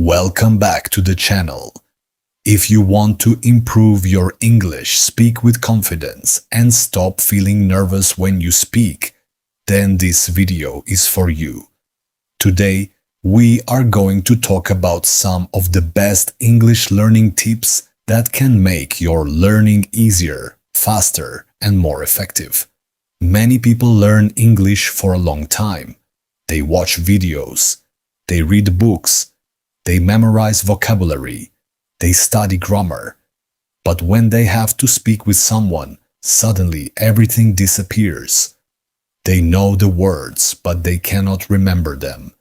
Welcome back to the channel. If you want to improve your English, speak with confidence, and stop feeling nervous when you speak, then this video is for you. Today, we are going to talk about some of the best English learning tips that can make your learning easier, faster, and more effective. Many people learn English for a long time. They watch videos, they read books, they memorize vocabulary, they study grammar. But when they have to speak with someone, suddenly everything disappears. They know the words, but they cannot remember them.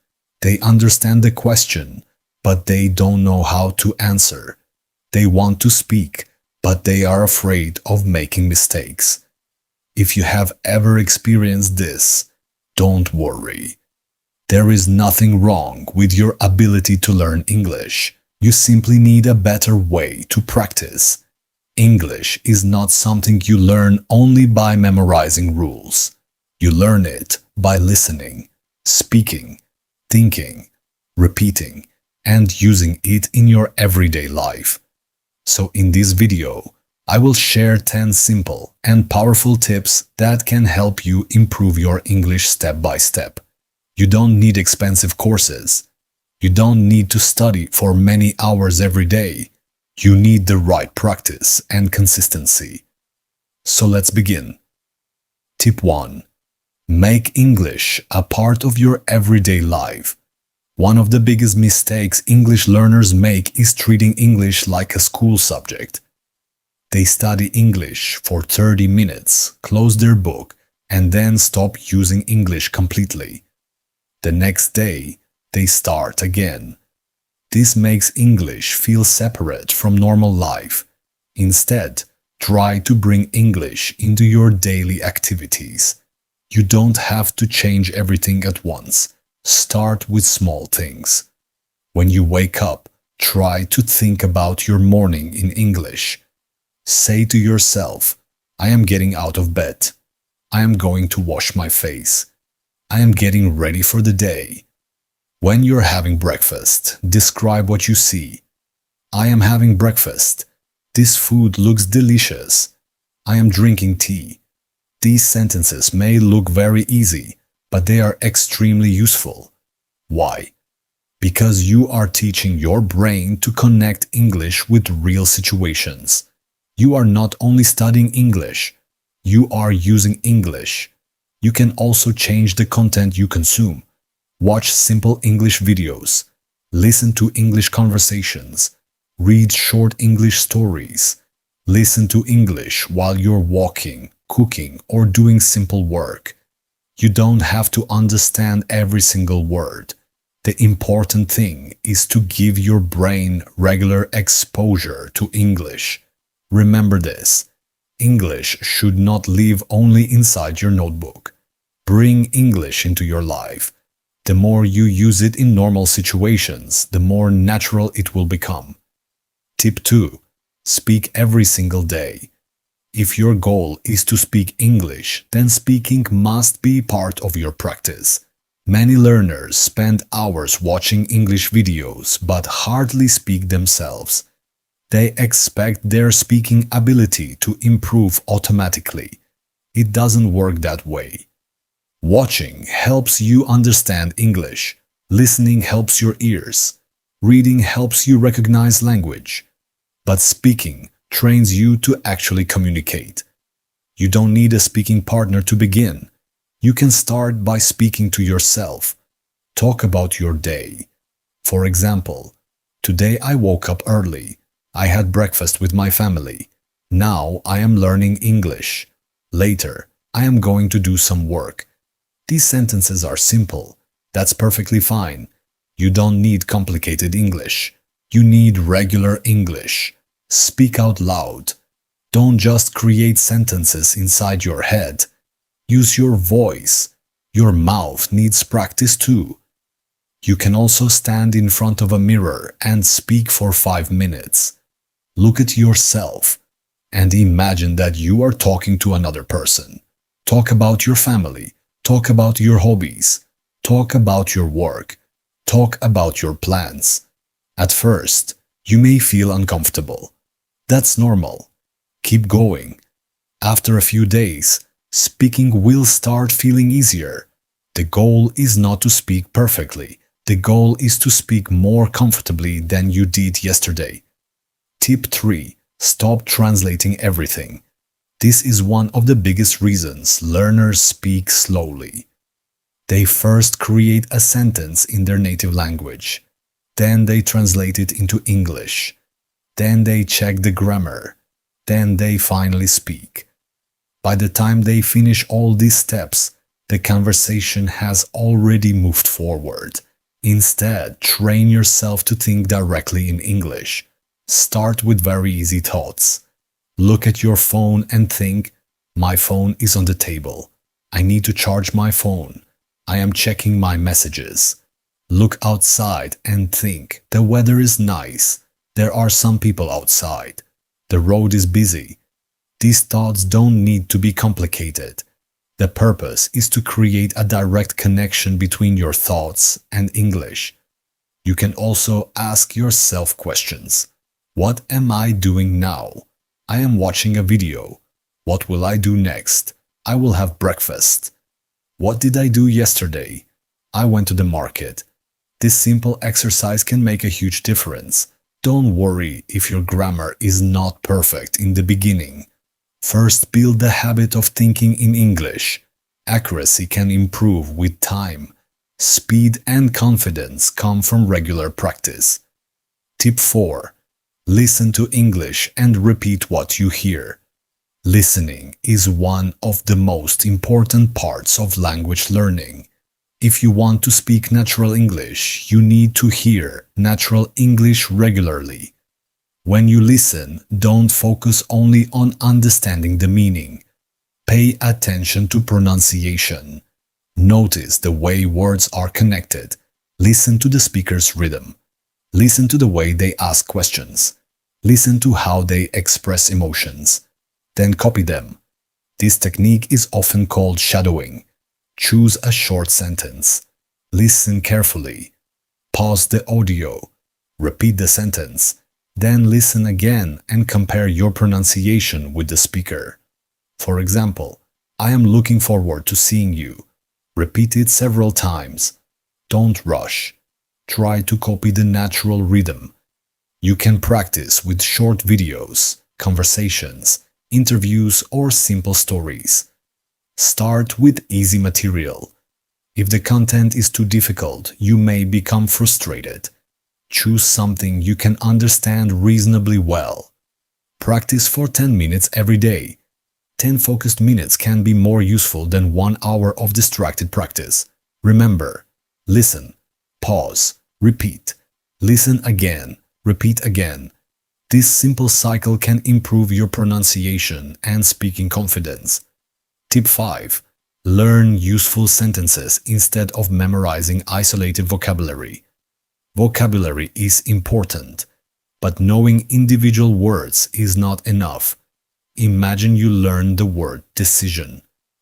They understand the question, but they don't know how to answer. They want to speak, but they are afraid of making mistakes. If you have ever experienced this, don't worry. There is nothing wrong with your ability to learn English. You simply need a better way to practice. English is not something you learn only by memorizing rules. You learn it by listening, speaking, thinking, repeating, and using it in your everyday life. So in this video, I will share 10 simple and powerful tips that can help you improve your English step by step. You don't need expensive courses. You don't need to study for many hours every day. You need the right practice and consistency. So let's begin. Tip 1. Make English a part of your everyday life. One of the biggest mistakes English learners make is treating English like a school subject. They study English for 30 minutes, close their book, and then stop using English completely. The next day, they start again. This makes English feel separate from normal life. Instead, try to bring English into your daily activities. You don't have to change everything at once. Start with small things. When you wake up, try to think about your morning in English. Say to yourself, I am getting out of bed. I am going to wash my face. I am getting ready for the day. When you're having breakfast, describe what you see. I am having breakfast. This food looks delicious. I am drinking tea. These sentences may look very easy, but they are extremely useful. Why? Because you are teaching your brain to connect English with real situations. You are not only studying English, you are using English. You can also change the content you consume. Watch simple English videos, listen to English conversations, read short English stories, listen to English while you're walking, cooking, or doing simple work. You don't have to understand every single word. The important thing is to give your brain regular exposure to English. Remember this. English should not live only inside your notebook. Bring English into your life. The more you use it in normal situations, the more natural it will become. Tip 2. Speak every single day. If your goal is to speak English, then speaking must be part of your practice. Many learners spend hours watching English videos but hardly speak themselves. They expect their speaking ability to improve automatically. It doesn't work that way. Watching helps you understand English. Listening helps your ears. Reading helps you recognize language. But speaking trains you to actually communicate. You don't need a speaking partner to begin. You can start by speaking to yourself. Talk about your day. For example, today I woke up early. I had breakfast with my family. Now I am learning English. Later, I am going to do some work. These sentences are simple. That's perfectly fine. You don't need complicated English. You need regular English. Speak out loud. Don't just create sentences inside your head. Use your voice. Your mouth needs practice too. You can also stand in front of a mirror and speak for 5 minutes. Look at yourself and imagine that you are talking to another person. Talk about your family. Talk about your hobbies. Talk about your work. Talk about your plans. At first, you may feel uncomfortable. That's normal. Keep going. After a few days, speaking will start feeling easier. The goal is not to speak perfectly. The goal is to speak more comfortably than you did yesterday. Tip 3. Stop translating everything. This is one of the biggest reasons learners speak slowly. They first create a sentence in their native language. Then they translate it into English. Then they check the grammar. Then they finally speak. By the time they finish all these steps, the conversation has already moved forward. Instead, train yourself to think directly in English. Start with very easy thoughts. Look at your phone and think, my phone is on the table. I need to charge my phone. I am checking my messages. Look outside and think, the weather is nice. There are some people outside. The road is busy. These thoughts don't need to be complicated. The purpose is to create a direct connection between your thoughts and English. You can also ask yourself questions. What am I doing now? I am watching a video. What will I do next? I will have breakfast. What did I do yesterday? I went to the market. This simple exercise can make a huge difference. Don't worry if your grammar is not perfect in the beginning. First, build the habit of thinking in English. Accuracy can improve with time. Speed and confidence come from regular practice. Tip 4. Listen to English and repeat what you hear. Listening is one of the most important parts of language learning. If you want to speak natural English, you need to hear natural English regularly. When you listen, don't focus only on understanding the meaning. Pay attention to pronunciation. Notice the way words are connected. Listen to the speaker's rhythm. Listen to the way they ask questions. Listen to how they express emotions. Then copy them. This technique is often called shadowing. Choose a short sentence. Listen carefully. Pause the audio. Repeat the sentence. Then listen again and compare your pronunciation with the speaker. For example, I am looking forward to seeing you. Repeat it several times. Don't rush. Try to copy the natural rhythm. You can practice with short videos, conversations, interviews, or simple stories. Start with easy material. If the content is too difficult, you may become frustrated. Choose something you can understand reasonably well. Practice for 10 minutes every day. 10 focused minutes can be more useful than 1 hour of distracted practice. Remember, listen, pause, repeat. Listen again, repeat again. This simple cycle can improve your pronunciation and speaking confidence. Tip 5. Learn useful sentences instead of memorizing isolated vocabulary. Vocabulary is important, but knowing individual words is not enough. Imagine you learn the word decision.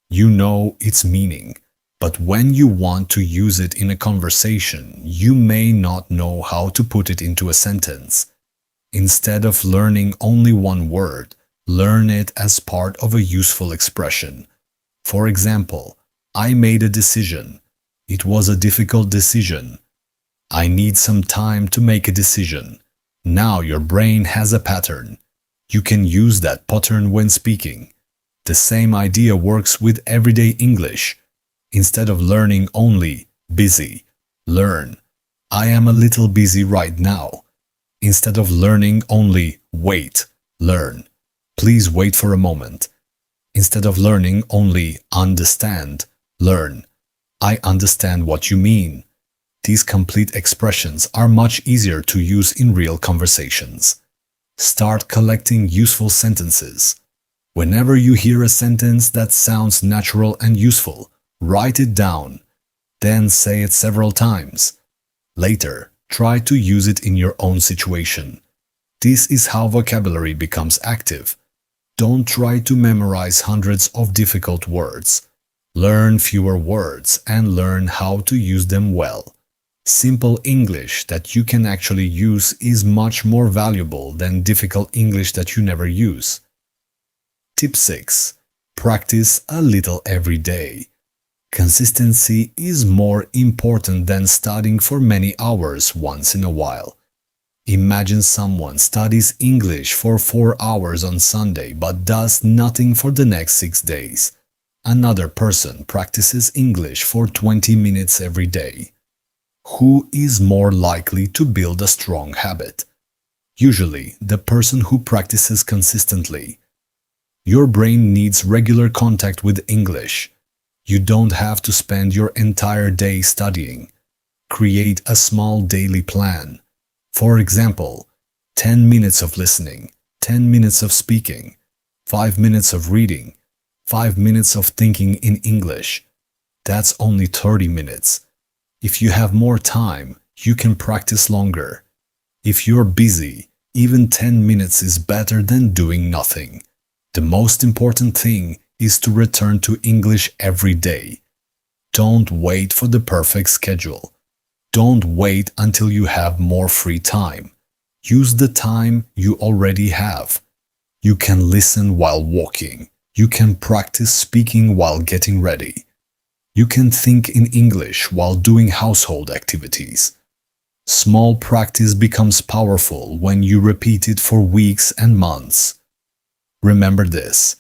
You know its meaning, but when you want to use it in a conversation, you may not know how to put it into a sentence. Instead of learning only one word, learn it as part of a useful expression. For example, I made a decision. It was a difficult decision. I need some time to make a decision. Now your brain has a pattern. You can use that pattern when speaking. The same idea works with everyday English. Instead of learning only busy, learn I am a little busy right now. Instead of learning only wait, learn please wait for a moment. Instead of learning only understand, learn I understand what you mean. These complete expressions are much easier to use in real conversations. Start collecting useful sentences. Whenever you hear a sentence that sounds natural and useful, write it down. Then say it several times. Later, try to use it in your own situation. This is how vocabulary becomes active. Don't try to memorize hundreds of difficult words. Learn fewer words and learn how to use them well. Simple English that you can actually use is much more valuable than difficult English that you never use. Tip 6. Practice a little every day. Consistency is more important than studying for many hours once in a while. Imagine someone studies English for 4 hours on Sunday but does nothing for the next 6 days. Another person practices English for 20 minutes every day. Who is more likely to build a strong habit? Usually, the person who practices consistently. Your brain needs regular contact with English. You don't have to spend your entire day studying. Create a small daily plan. For example, 10 minutes of listening, 10 minutes of speaking, 5 minutes of reading, 5 minutes of thinking in English. That's only 30 minutes. If you have more time, you can practice longer. If you're busy, even 10 minutes is better than doing nothing. The most important thing is to return to English every day. Don't wait for the perfect schedule. Don't wait until you have more free time. Use the time you already have. You can listen while walking. You can practice speaking while getting ready. You can think in English while doing household activities. Small practice becomes powerful when you repeat it for weeks and months. Remember this.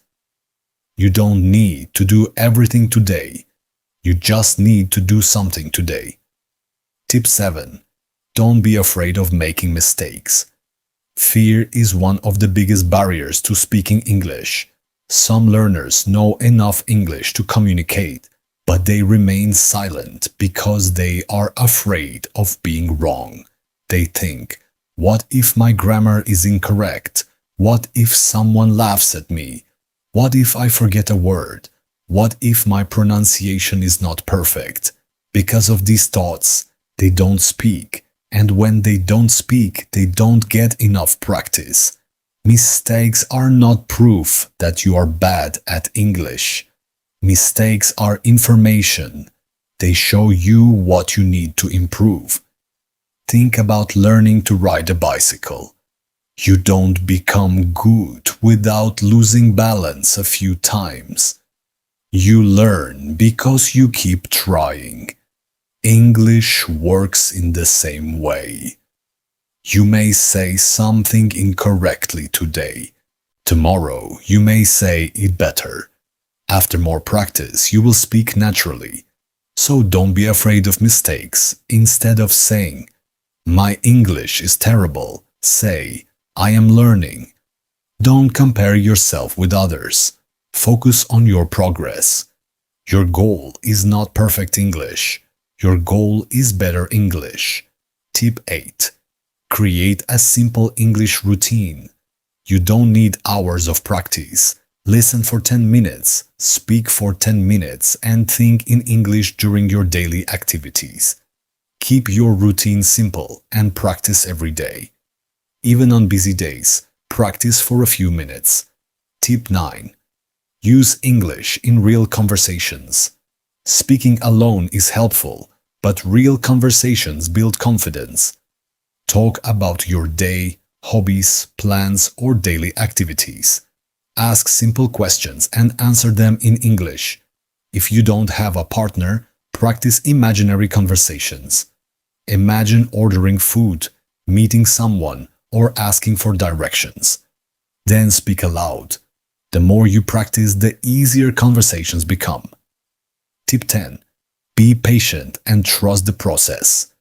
You don't need to do everything today. You just need to do something today. Tip 7. Don't be afraid of making mistakes. Fear is one of the biggest barriers to speaking English. Some learners know enough English to communicate, but they remain silent because they are afraid of being wrong. They think, what if my grammar is incorrect? What if someone laughs at me? What if I forget a word? What if my pronunciation is not perfect? Because of these thoughts, they don't speak. And when they don't speak, they don't get enough practice. Mistakes are not proof that you are bad at English. Mistakes are information. They show you what you need to improve. Think about learning to ride a bicycle. You don't become good without losing balance a few times. You learn because you keep trying. English works in the same way. You may say something incorrectly today. Tomorrow you may say it better. After more practice, you will speak naturally. So don't be afraid of mistakes. Instead of saying, "My English is terrible," say, "I am learning." Don't compare yourself with others. Focus on your progress. Your goal is not perfect English. Your goal is better English. Tip 8. Create a simple English routine. You don't need hours of practice. Listen for 10 minutes, speak for 10 minutes, and think in English during your daily activities. Keep your routine simple and practice every day. Even on busy days, practice for a few minutes. Tip 9. Use English in real conversations. Speaking alone is helpful, but real conversations build confidence. Talk about your day, hobbies, plans, or daily activities. Ask simple questions and answer them in English. If you don't have a partner, practice imaginary conversations. Imagine ordering food, meeting someone, or asking for directions. Then speak aloud. The more you practice, the easier conversations become. Tip 10. Be patient and trust the process.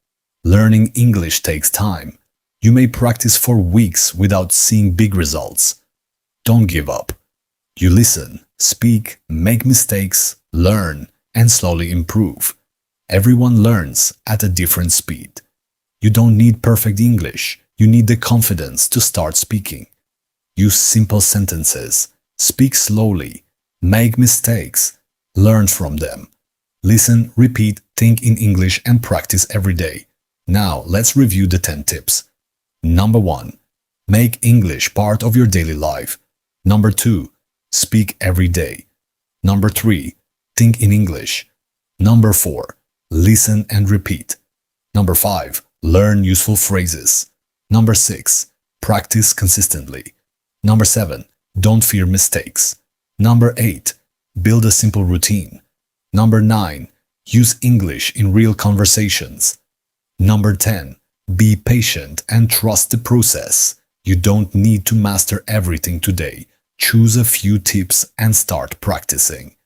Learning English takes time. You may practice for weeks without seeing big results. Don't give up. You listen, speak, make mistakes, learn, and slowly improve. Everyone learns at a different speed. You don't need perfect English. You need the confidence to start speaking. Use simple sentences. Speak slowly. Make mistakes. Learn from them. Listen, repeat, think in English, and practice every day. Now, let's review the 10 tips. Number 1. Make English part of your daily life. Number 2. Speak every day. Number 3. Think in English. Number 4. Listen and repeat. Number 5. Learn useful phrases. Number 6. Practice consistently. Number 7. Don't fear mistakes. Number 8. Build a simple routine. Number 9. Use English in real conversations. Number 10. Be patient and trust the process. You don't need to master everything today. Choose a few tips and start practicing.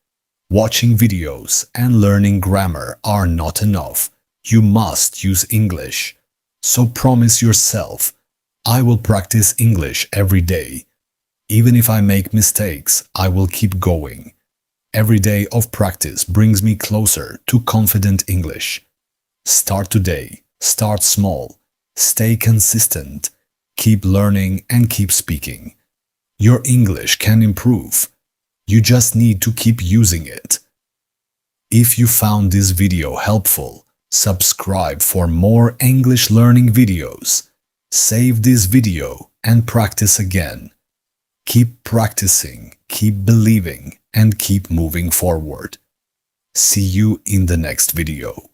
Watching videos and learning grammar are not enough. You must use English. So promise yourself, I will practice English every day. Even if I make mistakes, I will keep going. Every day of practice brings me closer to confident English. Start today. Start small. Stay consistent. Keep learning and keep speaking. Your English can improve. You just need to keep using it. If you found this video helpful, subscribe for more English learning videos. Save this video and practice again. Keep practicing, keep believing, and keep moving forward. See you in the next video.